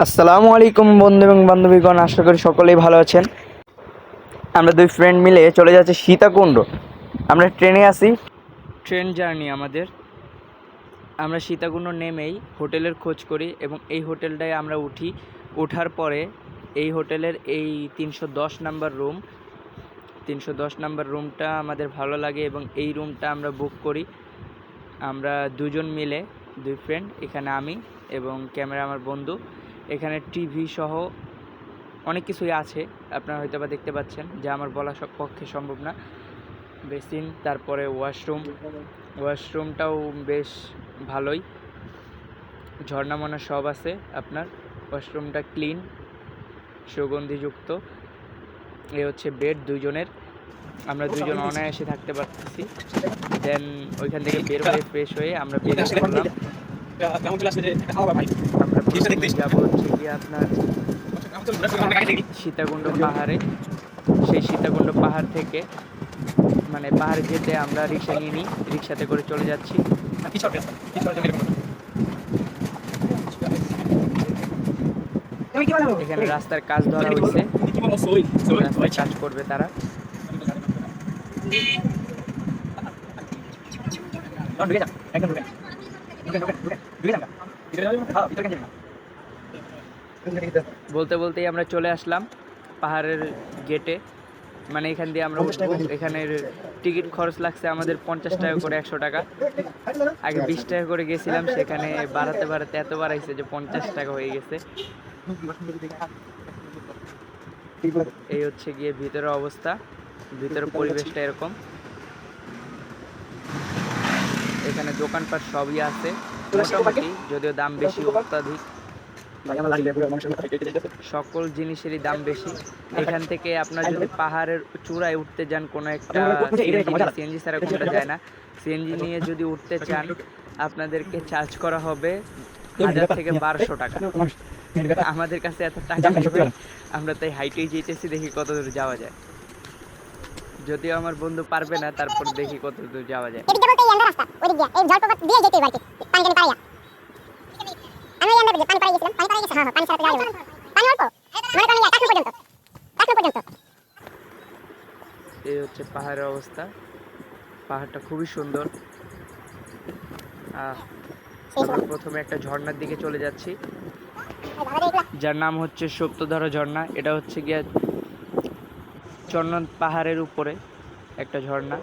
আসসালামু আলাইকুম বন্ধু এবং বান্ধবীগণ, আশা করি সকলেই ভালো আছেন। আমরা দুই ফ্রেন্ড মিলে চলে যাচ্ছি সীতাকুণ্ড। আমরা ট্রেনে আসি, ট্রেন জার্নি আমাদের। আমরা সীতাকুণ্ড নেমেই হোটেলের খোঁজ করি এবং এই হোটেলটায় আমরা উঠি। ওঠার পরে এই হোটেলের এই 310 নাম্বার রুম, 310 নাম্বার রুমটা আমাদের ভালো লাগে এবং এই রুমটা আমরা বুক করি। আমরা দুজন মিলে, দুই ফ্রেন্ড, এখানে আমি এবং ক্যামেরা আমার বন্ধু। এখানে টিভি সহ অনেক কিছুই আছে, আপনারা হয়তো বা দেখতে পাচ্ছেন, যা আমার বলা পক্ষে সম্ভব না। বেসিন, তারপরে ওয়াশরুমটাও বেশ ভালোই, ঝর্ণা মনা সব আছে আপনার। ওয়াশরুমটা ক্লিন, সুগন্ধিযুক্ত। এই হচ্ছে বেড দুইজনের, আমরা দুইজন অনায়াসে থাকতে পারতেছি। দেন ওইখান থেকে বের হয়ে ফ্রেশ হয়ে আমরা বেরিয়ে পড়লাম। আমরা প্রথমে যাবো হচ্ছে গিয়ে আপনার সীতাকুণ্ড পাহাড়ে। সেই সীতাকুণ্ড পাহাড় থেকে মানে পাহাড়ে যেতে আমরা রিক্সা নিয়ে নিই, রিক্সাতে করে চলে যাচ্ছি। এখানে রাস্তার কাজ ধরা হয়েছে, রাস্তায় কাজ করবে তারা। বলতে বলতেই আমরা চলে আসলাম পাহাড়ের গেটে। মানে এখান দিয়ে আমরা উঠবো। এখানের টিকিট খরচ লাগছে আমাদের 50 টাকা করে, 100 টাকা। আগে 20 টাকা করে গেছিলাম, সেখানে বাড়াতে বাড়াতে এত বাড়াইছে যে 50 টাকা হয়ে গেছে। এই হচ্ছে গিয়ে ভিতরের অবস্থা, ভিতরের পরিবেশটা এরকম। এখানে দোকানপাট সবই আছে মোটামুটি, যদিও দাম বেশি, অত্যাধিক। সকল জিনিসেরই দাম বেশি। এখান থেকে আপনার যদি পাহাড়ের চূড়ায় উঠতে যান, কোনো একটা সিএনজি ছাড়া কোনটা যায় না, সিএনজি নিয়ে যদি উঠতে চান আপনাদেরকে চার্জ করা হবে 1000 থেকে 1200 টাকা। আমাদের কাছে এত টাকা নেই, আমরা তাই হাইটেই যেতেছি, দেখি কত দূর যাওয়া যায়। যদিও আমার বন্ধু পারবে না, তারপর দেখি কত দূর যাওয়া যায়। এই হচ্ছে পাহাড়ের অবস্থা। পাহাড়টা খুবই সুন্দর। আমরা প্রথমে একটা ঝর্ণার দিকে চলে যাচ্ছি, যার নাম হচ্ছে সপ্তধারা ঝর্ণা। এটা হচ্ছে গিয়া চন্দন পাহাড়ের উপরে একটা ঝর্ণা,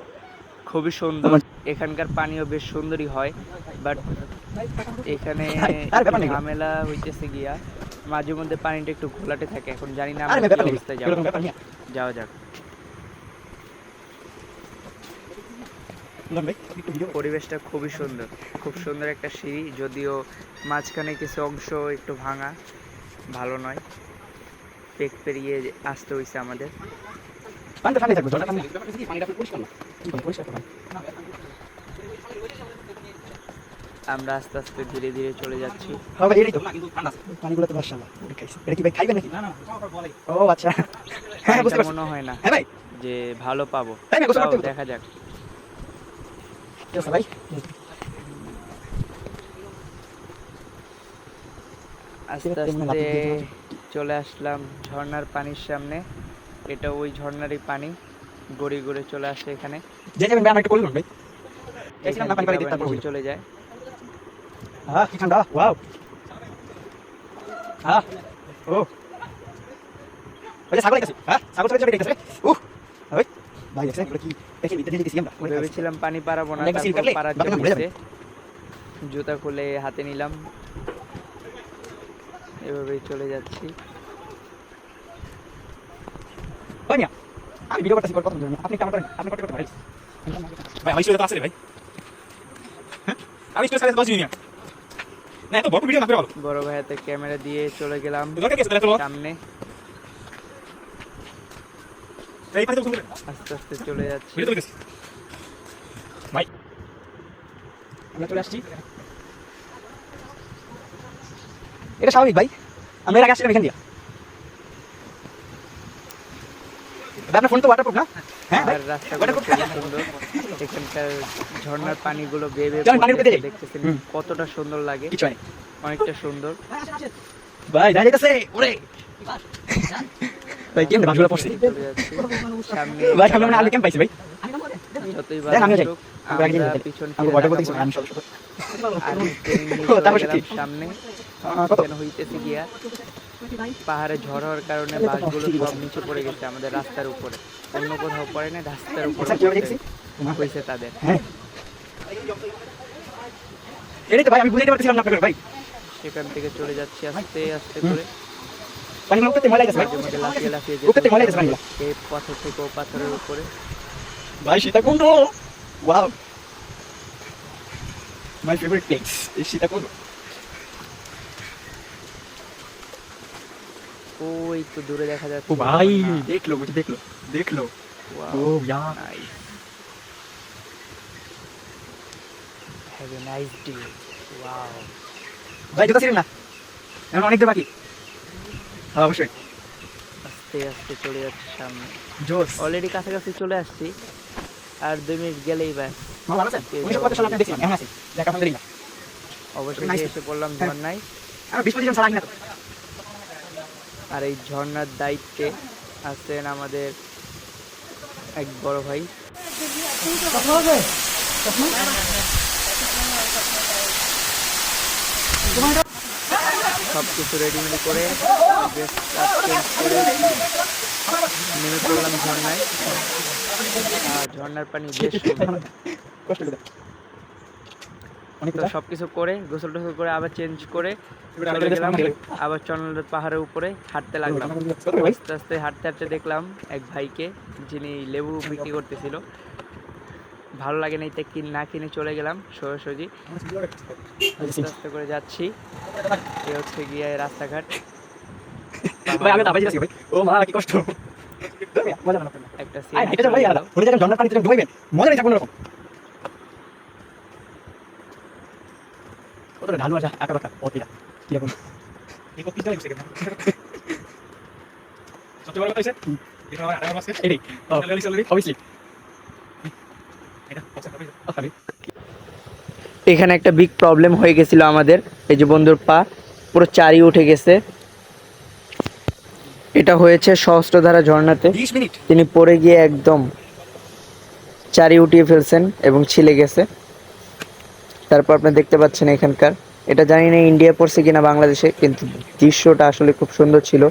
খুবই সুন্দর। এখানকার পানিও বেশ সুন্দরই হয়, বাট এখানে ঝামেলা হইতেছে গিয়া মাঝে মধ্যে পানিটা একটু ঘোলাটে থাকে। এখন জানি না আমরা কি অবস্থায় যাবো, যাওয়া যাক। পরিবেশটা খুবই সুন্দর, খুব সুন্দর একটা সিঁড়ি, যদিও মাঝখানে কিছু অংশ একটু ভাঙা, ভালো নয়। পেক পেরিয়ে আসতে হয়েছে আমাদের। আমরা আস্তে আস্তে ধীরে ধীরে চলে যাচ্ছি। মনে হয় না যে ভালো পাবো, দেখা যাক। আস্তে আস্তে চলে আসলাম ঝর্ণার পানির সামনে। এটা ওই ঝর্ণারই পানি, গড়ি গড়ে চলে আসে এখানে, চলে যায়। ভেবেছিলাম পানি পারাবো না, পারার জন্য জুতা খুলে হাতে নিলাম, এভাবেই চলে যাচ্ছি। আমি ভিডিও করতেছি, কথা বলুন। আপনি কেমন করেন? আপনি করতে পারেন ভাই? আমি স্টুডিওতে আসলে ভাই, হ্যাঁ আমি স্টুডিওতে বসে নিয়া না, এত বড় ভিডিও না করে ভালো। বড় ভাই হাতে ক্যামেরা দিয়ে চলে গেলাম সামনে। আস্তে আস্তে চলে যাচ্ছি ভাই, আমরা চলে আসছি। এটা স্বাভাবিক ভাই, আমরা এর আগে আসছিলাম এখান দিয়ে। আপনার ফোন তো ওয়াটারপ্রুফ না? হ্যাঁ, রাস্তাগুলো খুব সুন্দর। এখানকার ঝর্ণার পানিগুলো বেয়ে বেয়ে দেখতেছেন কতটা সুন্দর লাগে, অনেকটা সুন্দর। ভাই যাই যাইতেছে ওরে ভাই কেমনে বাসগুলো পড়ছে চলে যাচ্ছি সামনে। ভাই সামনে মানে আলু কেমন পাইছে ভাই যতই দেখ আমি যাই বাসুক, আমরা একদিন আমরা যাই পিছন আমি ফিরে বড় বলতে তাকাবো না। আমি সব আর ট্রেন নিয়ে ও, চলে তারপর গেলাম কি? সামনে। কত কেন হইতেছে গিয়া পাহাড়ে ঝড় হওয়ার কারণে বাসগুলো সব নিচে পড়ে গেছে আমাদের রাস্তার উপরে, অন্য কোথাও পড়ে না, রাস্তার উপরে স্যার কিভাবে দেখছি হয়েছে তাদের। হ্যাঁ এটাই তো ভাই আমি বুঝাইতে পারছিলাম না আপনাকে ভাই সেখান থেকে চলে যাচ্ছি আস্তে আস্তে করে। পানিগুলো উপরে ময়লা গেছে ভাই মাঝে মধ্যে লাফিয়ে লাফিয়ে উপরে যেতে ময়লা গেছে পানিগুলো এই পাথর থেকে ও পাথরের উপরে। ভাই Sitakunda wow my favourite place এই সীতাকুণ্ড ওই তো দূরে দেখা যাচ্ছে। ও ভাই দেখলো বুঝে দেখলো দেখলো oh ya have a nice day. Wow, ভাই জুতা ছিলেন না এখন অনেক দূর বাকি হ্যাঁ অবশ্যই আস্তে আস্তে চলে যাচ্ছে সামনে। জোস অলরেডি কাছাকাছি চলে আসছি, আর 2 মিনিট গেলেই ব্যাস। ভালো আছেন 1950 সালে আপনি দেখছিলাম এখন আছি দেখা আপনাদের না অবশ্যই Nice. এসে পড়লাম হ্যাঁ। ঝর্ণায়। আমি 20 সাল আগে না আর এই ঝর্ণার দায়িত্বে আছেন আমাদের এক বড় ভাই। সব কিছু রেডিমেডি করে ড্রেস চেঞ্জ করে নেমে পড়লাম ঝর্ণায়। আর ঝর্ণার পানি বেশ সুন্দর। কষ্ট করে অনেক তো সব কিছু করে গোসল টোসল করে আবার চেঞ্জ করে চলে গেলাম আবার চন্দ্রনাথ পাহাড়ের উপরে হাঁটতে লাগলাম। আস্তে আস্তে হাঁটতে হাঁটতে দেখলাম এক ভাইকে, যিনি লেবু বিক্রি করতেছিল। ভালো লাগে না, তাই না কিনে চলে গেলাম সোজাসুজি। আস্তে আস্তে করে যাচ্ছি, এ হচ্ছে গিয়ে রাস্তাঘাট। ভাই আমি দাবাই যাচ্ছি ভাই ও মা কি কষ্ট মজা না একটা আই এটা ভাই আর ভুলে যাবেন জন্নার পানিতে ডুবাইবেন মজা নেই কোনো রকম কতটা ঢালু আছে আঁকা বাঁকা পথিরা কি এখন এই পথ কিটা লাগছে কেন সত্যি বড় কথা হইছে এটা আমার আড়াই মাস এটাই অলরেডি অবভিয়াসলি এটা ওকে এখানে একটা বিগ প্রবলেম হয়ে গেছিল আমাদের। এই যে বন্ধুর পা পুরো চারি উঠে গেছে। এটা হয়েছে সহস্রধারা ঝর্ণাতে। 20 মিনিট তিনি পড়ে গিয়ে একদম চারি উঠিয়ে ফেলছেন এবং ছিলে গেছে। তারপর আপনি দেখতে পাচ্ছেন এখানকার, এটা জানি না ইন্ডিয়া পড়ছে কিনা বাংলাদেশে, কিন্তু দৃশ্যটা আসলে খুব সুন্দর ছিল।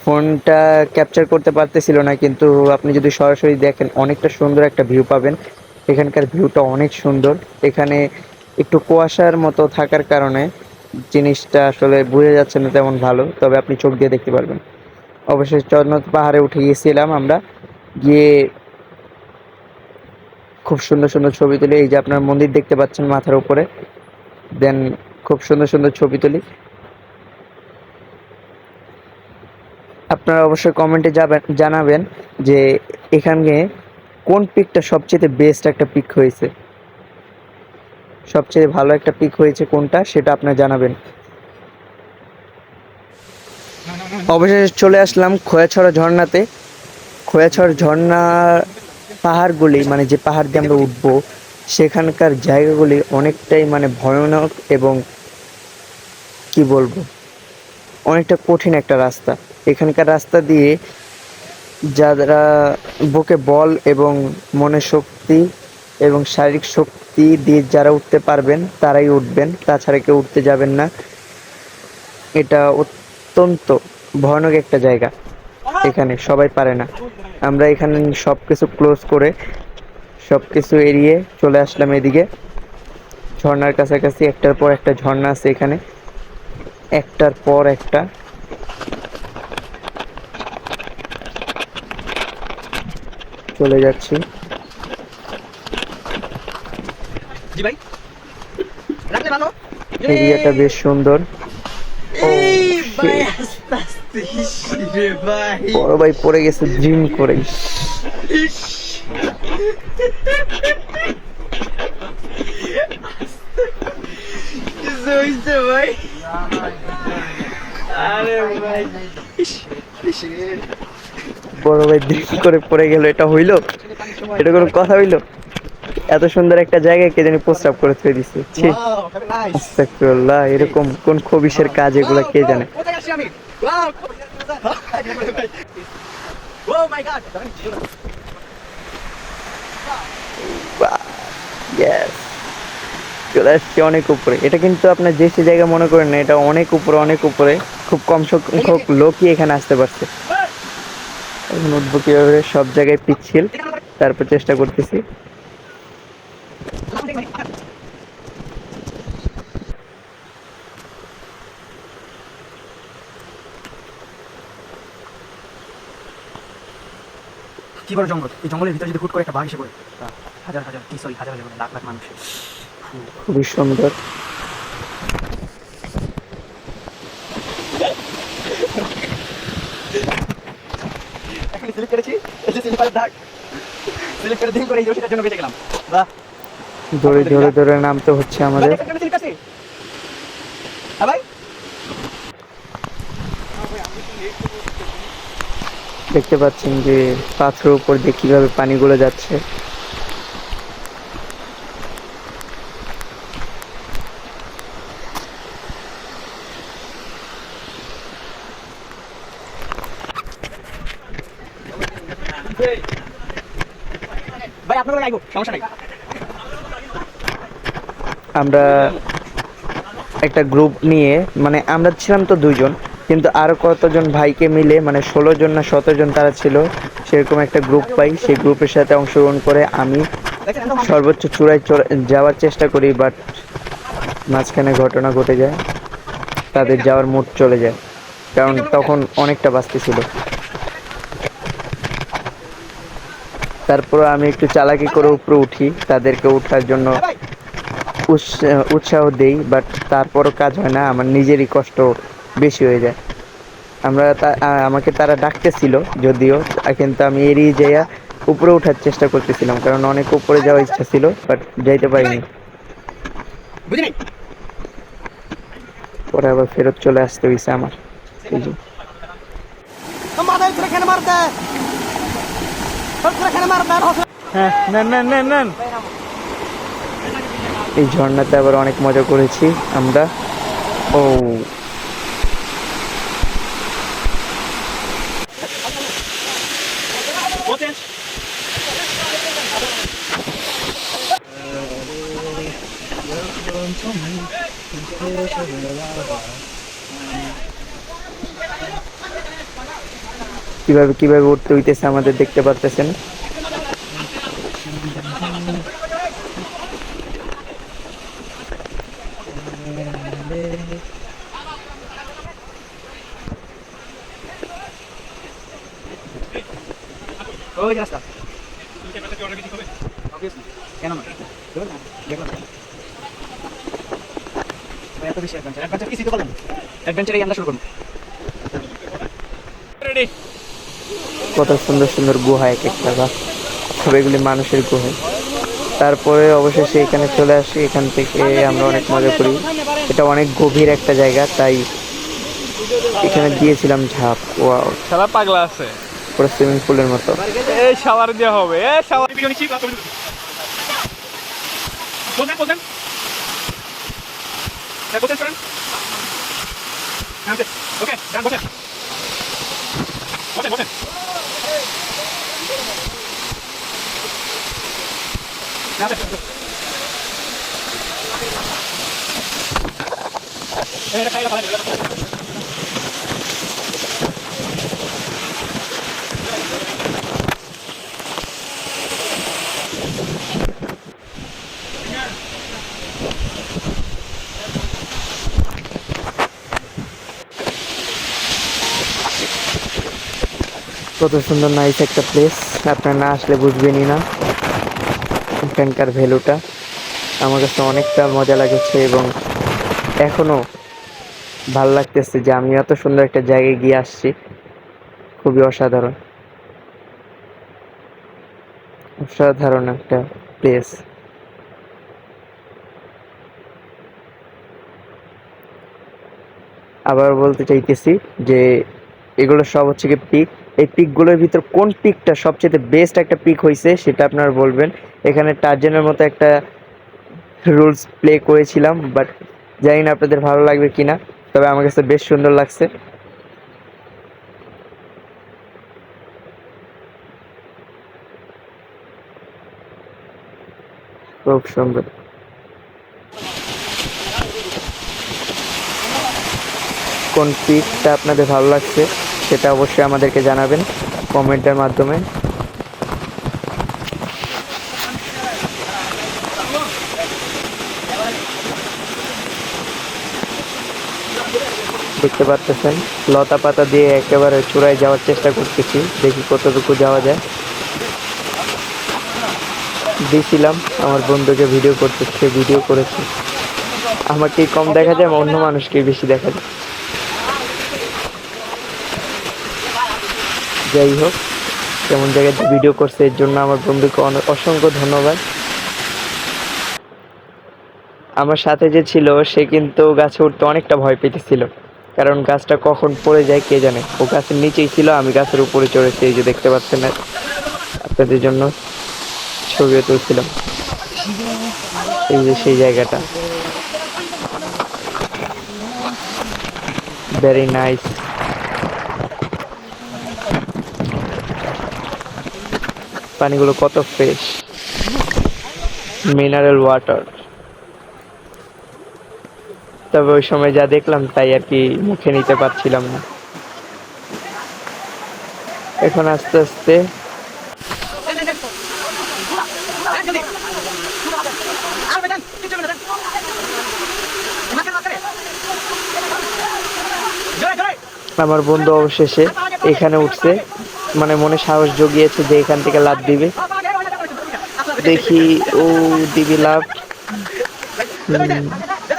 ফোনটা ক্যাপচার করতে পারতেছিল না, কিন্তু আপনি যদি সরাসরি দেখেন অনেকটা সুন্দর একটা ভিউ পাবেন। এখানকার ভিউটা অনেক সুন্দর। এখানে একটু কুয়াশার মতো থাকার কারণে জিনিসটা আসলে বোঝা যাচ্ছে না তেমন ভালো, তবে আপনি চোখ দিয়ে দেখতে পারবেন। অবশ্যই চন্দ্রনাথ পাহাড়ে উঠে গিয়েছিলাম আমরা, গিয়ে খুব সুন্দর সুন্দর ছবি তুলি। এই যে আপনার মন্দির দেখতে পাচ্ছেন মাথার উপরে, দেন খুব সুন্দর সুন্দর ছবি তুলি। আপনারা অবশ্যই কমেন্টে জানাবেন যে এখানে কোন পিকটা সবচেয়ে বেস্ট একটা পিক হয়েছে, সবচেয়ে ভালো একটা পিক হয়েছে কোনটা, সেটা আপনারা জানাবেন। অবশেষে চলে আসলাম খোয়াছড়া ঝর্ণাতে। খোয়াছড়া ঝর্ণা পাহাড়গুলি, মানে যে পাহাড় দিয়ে আমরা উঠবো, সেখানকার জায়গাগুলি অনেকটাই মানে ভয়ানক এবং কি বলবো, অনেকটা কঠিন একটা রাস্তা। এখানকার রাস্তা দিয়ে যারা বুকে বল এবং মনের শক্তি এবং শারীরিক শক্তি দিয়ে যারা উঠতে পারবেন তারাই উঠবেন, তাছাড়া কেউ উঠতে যাবেন না। এটা অত্যন্ত ভয়ানক একটা জায়গা, এখানে সবাই পারে না। আমরা এখানে সব কিছু ক্লোজ করে সব কিছু এড়িয়ে চলে আসলাম এদিকে ঝর্ণার কাছাকাছি। একটার পর একটা ঝর্ণা আছে এখানে, একটার পর একটা। চলে যাচ্ছি। জি ভাই রাখলে ভালো এরিয়াটা বেশ সুন্দর। বড় ভাই পড়ে গেছে ড্রিম করে। বড় ভাই ড্রিম করে পড়ে গেল, এটা হইলো? এটা কোনো কথা হইলো? এত সুন্দর একটা জায়গায় কে জানি প্রস্রাব করে থুয়ে দিচ্ছে, ছি। Wow, very nice. আস্তাগফিরুল্লাহ, এরকম কোন খবিসের কাজ এগুলা কে জানে। কোথায় আসছি আমি? Wow. Oh my God. Yes, চলে আসছি অনেক উপরে। এটা কিন্তু আপনার যে সে জায়গা মনে করেন না, এটা অনেক উপরে, অনেক উপরে। খুব কম সংখ্যক লোকই এখানে আসতে পারছে। এখন উঠবো কিভাবে, সব জায়গায় পিচ্ছিল, তারপর চেষ্টা করতেছি। কি বড় জঙ্গল, এই জঙ্গলের ভিতরে যদি হুট করে একটা বাঘ এসে পড়ে, হাজার হাজার কি সরি হাজার হাজার মানে লাখ লাখ মানুষ। খুবই সুন্দর। এখন স্লিপ করেছি, এই যে স্লিপারের দাগ, স্লিপ করে দিন করে এই রশিটার জন্য বেঁচে গেলাম। বাহ, ধরে ধরে ধরে নামতে হচ্ছে আমাদের। স্লিপ করছি। হ্যাঁ ভাই, দেখতে পাচ্ছেন যে পাথরের উপর দিয়ে কিভাবে পানিগুলো যাচ্ছে। ভাই আপনারা লাগবো, সমস্যা নাই। আমরা একটা গ্রুপ নিয়ে, মানে আমরা ছিলাম তো দুইজন, কিন্তু আরো কতজন ভাইকে মিলে মানে 16 জন না 17 জন তারা ছিল, সেরকম একটা গ্রুপ পাই। সেই গ্রুপের সাথে অংশগ্রহণ করে আমি সর্বোচ্চ চূড়ায় যাওয়ার চেষ্টা করি, বাট মাঝখানে ঘটনা ঘটে যায়, তাদের যাওয়ার মুড চলে যায়, কারণ তখন অনেকটা বাঁচতে ছিল। তারপর আমি একটু চালাকি করে উপরে উঠি, তাদেরকে ওঠার জন্য উৎসাহ দেই, বাট তারপরও কাজ হয় না, আমার নিজেরই কষ্ট বেশি হয়ে যায়। আমাকে তারা ডাকতেছিল যদিও, কিন্তু আমি এড়িয়ে যাইয়া উপরে ওঠার চেষ্টা করতেছিলাম, কারণ অনেক উপরে যাওয়ার ইচ্ছা ছিল, বাট যাইতে পারিনি। বুঝি নাই। পরে আবার ফেরত চলে আসতে হয়েছে আমার। এই যে মাথায় তুলে কেন মারতে? তুলে কেন মারতে? হ্যাঁ, নেন নেন নেন নেন। এই ঝর্ণাতে আবার অনেক মজা করেছি আমরা। ও, কিভাবে কিভাবে উঠতে হইতেছে আমাদের, দেখতে পারতেছেন। ওই যে রাস্তা। কেন না? এত বেশি অ্যাডভেঞ্চার, অ্যাডভেঞ্চার কি শিখতে পারলেন? অ্যাডভেঞ্চারেই আমরা শুরু করবো। রেডি। কত সুন্দর সুন্দর গুহা, এক একটা বা সব এগুলি মানুষের গুহা। তারপরে অবশেষে এখানে চলে আসি, এখান থেকে আমরা অনেক মজা করি। এটা অনেক গভীর একটা জায়গা, তাই এখানে দিয়েছিলাম ঝাঁপ। ওয়াও, খেলা পাগলা আছে, পুরো সুইমিং পুলের মতো। এই শাওয়ার দেওয়া হবে, এই শাওয়ার। ভিডিও নিচ্ছি, বলছেন বলছেন হ্যাঁ বলছেন করেন। ওকে ডান বসেন বসেন বসেন। এটা খাইলা ভালো। কত সুন্দর নাইস একটা প্লেস, আপনারা না আসলে বুঝবেনই না এখানকার ভ্যালুটা। আমার কাছে অনেকটা মজা লাগছে এবং এখনো ভাল লাগতেছে যে আমি এত সুন্দর একটা জায়গায় গিয়ে আসছি। খুবই অসাধারণ, অসাধারণ একটা প্লেস। আবার বলতে চাইতেছি যে এগুলো সব হচ্ছে কি পিক। এই পিকগুলোর ভিতর কোন পিকটা সবচেয়ে বেস্ট একটা পিক হয়েছে সেটা আপনারা বলবেন। এখানে টার্জেনের মতো একটা রুলস প্লে করেছিলাম, বাট জানি না আপনাদের ভালো লাগবে কিনা, তবে আমার কাছে বেশ সুন্দর লাগছে। খুব সুন্দর। কোন পিকটা আপনাদের ভালো লাগছে সেটা অবশ্যই আমাদেরকে জানাবেন কমেন্টের মাধ্যমে। দেখতে পাচ্ছেন লতা পাতা দিয়ে একেবারে চূড়ায় যাওয়ার চেষ্টা করতেছি, দেখি কতটুকু যাওয়া যায়। দিয়েছিলাম আমার বন্ধুকে ভিডিও করতে, সে ভিডিও করেছে। আমাকে কম দেখা যায়, অন্য মানুষকে বেশি দেখা যায়। যাই হোক, কেমন জায়গাতে ভিডিও করছে এর জন্য আমার বন্ধুকে অসংখ্য ধন্যবাদ। আমার সাথে যে ছিল সে কিন্তু গাছে উঠতে অনেকটা ভয় পেতেছিল, কারণ গাছটা কখন পড়ে যায় কে জানে। ও গাছের নিচেই ছিল, আমি গাছের উপরে চড়েছি। এই যে দেখতে পাচ্ছেন না, আপনাদের জন্য ছবিও তুলছিলাম। এই যে সেই জায়গাটা, ভেরি নাইস। পানিগুলো কত ফ্রেশ, মিনারেল ওয়াটার। তবে ওই সময় যা দেখলাম তাই আর কি মুখে নিতে পারছিলাম না। এখন আস্তে আস্তে আমার বন্ধু অবশেষে এখানে উঠছে, মানে মনে সাহস জগিয়েছে যে এখান থেকে লাফ দিবে। দেখি ও দিবি লাফ।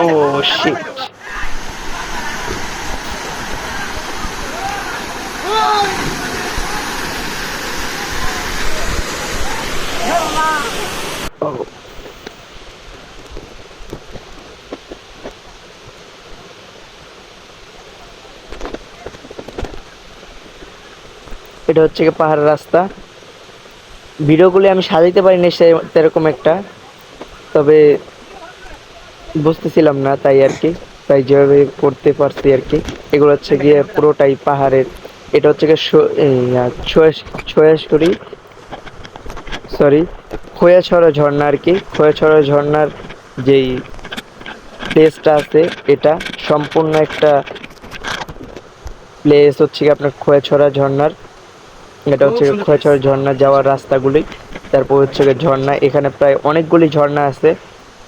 ও শিট। এটা হচ্ছে কি পাহাড়ের রাস্তা। ভিডিওগুলি আমি সাজাইতে পারিনি সেরকম একটা, তবে বুঝতেছিলাম না তাই আর কি, তাই যেভাবে করতে পারছি আর কি। এগুলো হচ্ছে গিয়ে পুরোটাই পাহাড়ের। এটা হচ্ছে গিয়ে ছয়াছড়ি, সরি, খোয়াছড়া ঝর্ণা আর কি। খোয়াছড়া ঝর্ণার যেই প্লেসটা আছে, এটা সম্পূর্ণ একটা প্লেস হচ্ছে কি আপনার খোয়াছড়া ঝর্ণার। এটা হচ্ছে খোয়াছড়া ঝর্ণা যাওয়ার রাস্তাগুলি। তারপর হচ্ছে ঝর্ণা, এখানে প্রায় অনেকগুলি ঝর্ণা আছে।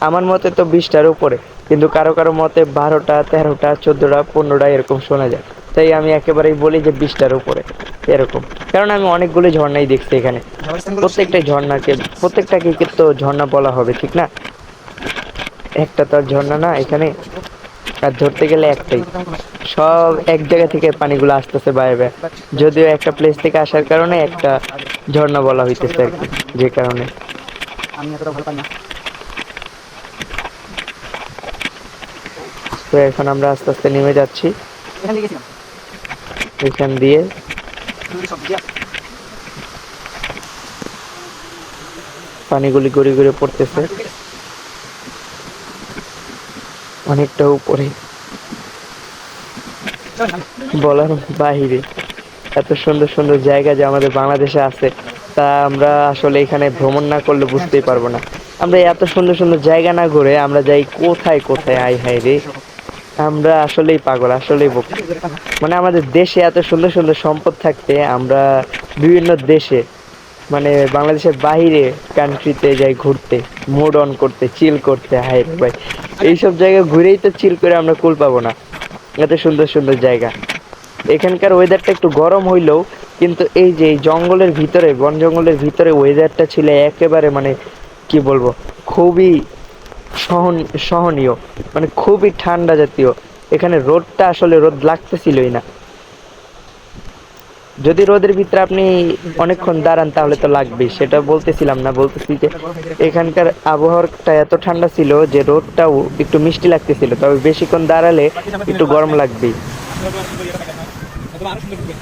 আমার মতে তো 20টার উপরে, কিন্তু কারো কারো মতে 12টা, 13টা, 14টা, 15টা এরকম শোনা যায়। তাই আমি একেবারেই বলি যে 20টার উপরে এরকম, কারণ আমি অনেকগুলি ঝর্ণাই দেখছি এখানে। প্রত্যেকটাকে তো ঝর্ণা বলা হবে, ঠিক না? একটা তো আর ঝর্ণা না এখানে, আর ধরতে গেলে একটাই। সব এক জায়গা থেকে পানিগুলো আসতেছে বাইরে বাইরে, যদিও একটা প্লেস থেকে আসার কারণে একটা ঝর্ণা বলা হইতেছে আর কি, যে কারণে। তো এখন আমরা আস্তে আস্তে নেমে যাচ্ছি এখান দিয়ে। পানিগুলি গড়ি গড়ি পড়তেছে অনেকটা উপরে, বলার বাহিরে। এত সুন্দর সুন্দর জায়গা যে আমাদের বাংলাদেশে আছে, তা আমরা আসলে এখানে ভ্রমণ না করলে বুঝতেই পারবো না। আমরা এত সুন্দর সুন্দর জায়গা না ঘুরে আমরা যাই কোথায় কোথায়, আই হাই রে। আমরা আসলেই পাগল, আসলেই বোকা। মানে আমাদের দেশে এত সুন্দর সুন্দর সম্পদ থাকতে আমরা বিভিন্ন দেশে, মানে বাংলাদেশের বাইরে কান্ট্রিতে যাই ঘুরতে, মুড অন করতে, চিল করতে। হাই রে ভাই, এইসব জায়গা ঘুরেই তো চিল করে আমরা কুল পাবো না। এত সুন্দর সুন্দর জায়গা। এখানকার ওয়েদারটা একটু গরম হইলেও কিন্তু এই যে জঙ্গলের ভিতরে, বন জঙ্গলের ভিতরে ওয়েদারটা ছিল একেবারে, মানে কি বলবো, খুবই সহনীয়, মানে খুবই ঠান্ডা জাতীয়। এখানে রোদটা আসলে রোদ লাগতেছিলই না। যদি রোদের ভিতরে আপনি অনেকক্ষণ দাঁড়ান তাহলে তো লাগবেই, সেটা বলতেছিলাম না, বলতেছি যে এখানকার আবহাওয়াটা এত ঠান্ডা ছিল যে রোদটাও একটু মিষ্টি লাগতেছিল, তবে বেশিক্ষণ দাঁড়ালে একটু গরম লাগবেই। আরো সুন্দর করবে।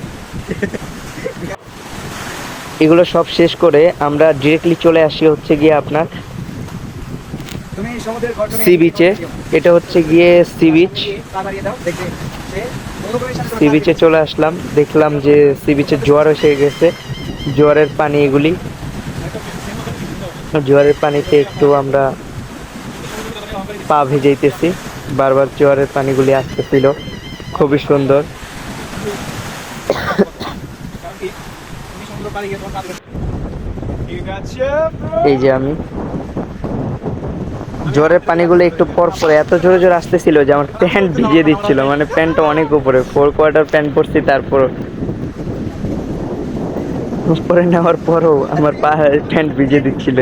এগুলো সব শেষ করে আমরা ডিরেক্টলি চলে আসি হচ্ছে গিয়ে আপনার তুমি সমুদ্রের গঠনে সি বিচে। এটা হচ্ছে গিয়ে সি বিচ। পা বাড়িয়ে দাও, দেখবে সে অনুভবের সাথে সি বিচে চলে আসলাম, দেখলাম যে সি বিচে জোয়ার এসে গেছে, জোয়ারের পানি এগুলি। জোয়ারের পানিতে একটু আমরা পা ভিজাইতেছি, বারবার জোয়ারের পানিগুলি আসতেছিল, খুবই সুন্দর। কারণ কি তুমি সমুদ্র পাড়ি গিয়ে তোমার পা ঠিক আছে এই যে আমি জোয়ারের পানিগুলো একটু পর পর এত জোরে জোরে আসতেছিল যে আমার প্যান্ট ভিজিয়ে দিচ্ছিল, মানে প্যান্টটা অনেক উপরে, 4 কোয়ার্টার প্যান্ট পরছি, তারপর উপরে নেওয়ার পরও আমার পা প্যান্ট ভিজিয়ে দিচ্ছিল।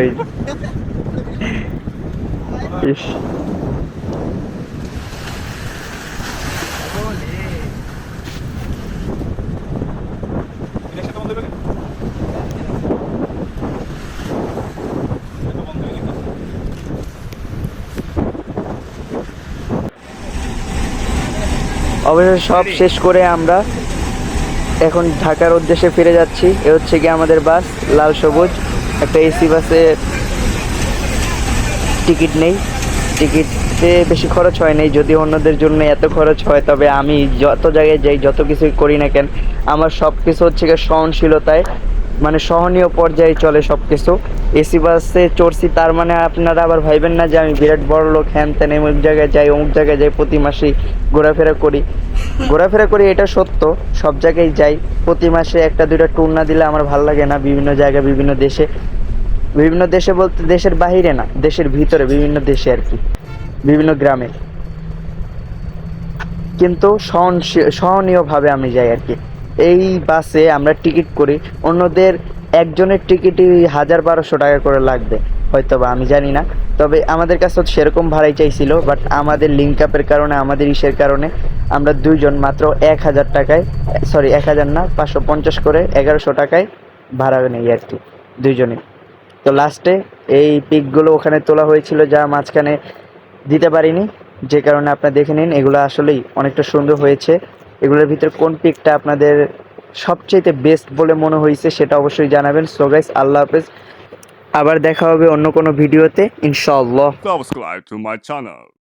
ইস, এটার সাথে বন্ধ হবে কেন? এটা বন্ধ হয়ে গেছে। অবশেষে সব শেষ করে আমরা এখন ঢাকার উদ্দেশ্যে ফিরে যাচ্ছি। এ হচ্ছে গিয়ে আমাদের বাস, লাল সবুজ। একটা এসি বাসে টিকিট নেই, টিকিটে বেশি খরচ হয় নাই, যদি অন্যদের জন্য এত খরচ হয়, তবে আমি যত জায়গায় যাই, যত কিছুই করি না কেন, আমার সব কিছু হচ্ছে গিয়ে সহনশীলতায়, মানে সহনীয় পর্যায়ে চলে সব কিছু। এসি বাসে চড়ছি তার মানে আপনারা আবার ভাইবেন না যে আমি বিরাট বড় লোক, হ্যান ত্যান, অমুক জায়গায় যাই অমুক জায়গায় যাই, প্রতি মাসেই ঘোরাফেরা করি। ঘোরাফেরা করি এটা সত্য, সব জায়গায় যাই, প্রতি মাসে একটা দুইটা ট্যুর না দিলে আমার ভালো লাগে না। বিভিন্ন জায়গায়, বিভিন্ন দেশে, বিভিন্ন দেশে বলতে দেশের বাইরে না, দেশের ভিতরে বিভিন্ন দেশে আর কি, বিভিন্ন গ্রামে, কিন্তু সহনীয়ভাবে আমি যাই আর কি। এই বাসে আমরা টিকিট করি, অন্যদের একজনের টিকিটই 1000-1200 টাকা করে লাগবে হয়তো বা, আমি জানি না। তবে আমাদের কাছে তো সেরকম ভাড়াই চাইছিল, বাট আমাদের লিঙ্ক আপের কারণে, আমাদের ইসের কারণে আমরা দুইজন মাত্র 1000 টাকায়, সরি 1000 না, 550 করে 1100 টাকায় ভাড়া নেই আর কি দুইজনে। তো লাস্টে এই পিকগুলো ওখানে তোলা হয়েছিল, যা মাঝখানে দিতে পারিনি, যে কারণে আপনারা দেখে নিন। এগুলো আসলেই অনেকটা সুন্দর হয়েছে। এগুলোর ভিতরে কোন পিকটা আপনাদের সবচেয়ে বেস্ট বলে মনে হয়েছে সেটা অবশ্যই জানাবেন। সো গাইস, আল্লাহ হাফেজ, আবার দেখা হবে অন্য কোনো ভিডিওতে ইনশাআল্লাহ। Subscribe to my channel.